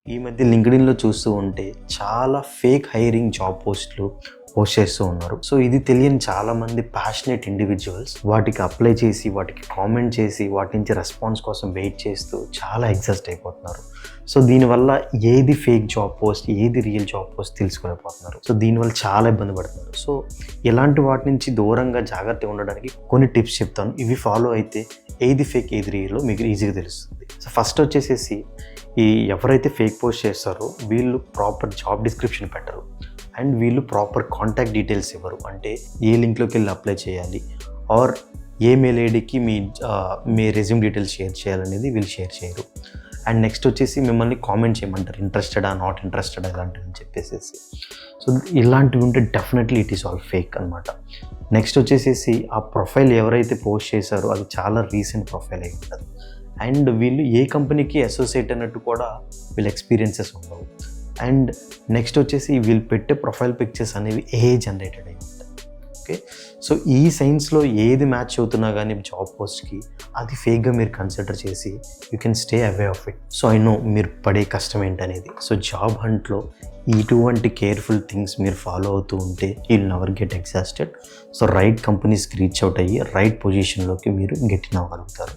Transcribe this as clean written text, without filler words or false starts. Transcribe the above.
ఈ మధ్య లింక్డ్ఇన్‌లో చూస్తూ ఉంటే చాలా ఫేక్ హైరింగ్ జాబ్ పోస్ట్ చేస్తూ ఉన్నారు. సో ఇది తెలియని చాలామంది ప్యాషనేట్ ఇండివిడ్యువల్స్ వాటికి అప్లై చేసి, వాటికి కామెంట్ చేసి, వాటి నుంచి రెస్పాన్స్ కోసం వెయిట్ చేస్తూ చాలా ఎగ్జాస్ట్ అయిపోతున్నారు. సో దీనివల్ల ఏది ఫేక్ జాబ్ పోస్ట్, ఏది రియల్ జాబ్ పోస్ట్ తెలుసుకోలేకపోతున్నారు. సో దీనివల్ల చాలా ఇబ్బంది పడుతున్నారు. సో ఇలాంటి వాటి నుంచి దూరంగా జాగ్రత్తగా ఉండడానికి కొన్ని టిప్స్ చెప్తాను. ఇవి ఫాలో అయితే ఏది ఫేక్, ఏది రియల్లో మీకు ఈజీగా తెలుస్తుంది. సో ఫస్ట్ వచ్చేసేసి ఎవరైతే ఫేక్ పోస్ట్ చేస్తారో వీళ్ళు ప్రాపర్ జాబ్ డిస్క్రిప్షన్ పెట్టరు అండ్ వీళ్ళు ప్రాపర్ కాంటాక్ట్ డీటెయిల్స్ ఇవ్వరు. అంటే ఏ లింక్లోకి వెళ్ళి అప్లై చేయాలి ఆర్ ఏ మెయిల్ ఐడికి మీ రెజ్యూమ్ డీటెయిల్స్ షేర్ చేయాలనేది వీళ్ళు షేర్ చేయరు. అండ్ నెక్స్ట్ వచ్చేసి మిమ్మల్ని కామెంట్ చేయమంటారు, ఇంట్రెస్టెడా, నాట్ ఇంట్రెస్టెడ్ ఇలాంటివి అని చెప్పేసి. సో ఇలాంటివి ఉంటే definitely it is all fake అనమాట. నెక్స్ట్ వచ్చేసేసి ఆ ప్రొఫైల్ ఎవరైతే పోస్ట్ చేశారో అది చాలా రీసెంట్ ప్రొఫైల్ అయి ఉంటుంది అండ్ వీళ్ళు ఏ కంపెనీకి అసోసియేట్ అన్నట్టు కూడా వీళ్ళ ఎక్స్పీరియన్సెస్ ఉండవు. అండ్ నెక్స్ట్ వచ్చేసి వీళ్ళు పెట్టే ప్రొఫైల్ పిక్చర్స్ అనేవి జనరేటెడ్ అయి ఉంటాయి. ఓకే, సో ఈ సైన్స్లో ఏది మ్యాచ్ అవుతున్నా కానీ జాబ్ పోస్ట్కి అది ఫేక్గా మీరు కన్సిడర్ చేసి you can stay away of it. So I know మీరు పడే కష్టం ఏంటనేది. సో జాబ్ హంట్లో ఇటువంటి కేర్ఫుల్ థింగ్స్ మీరు ఫాలో అవుతూ ఉంటే will never get exhausted. So right కంపెనీస్కి రీచ్ అవుట్ అయ్యి రైట్ పొజిషన్లోకి మీరు గెట్ ఇన్ అవ్వగలుగుతారు.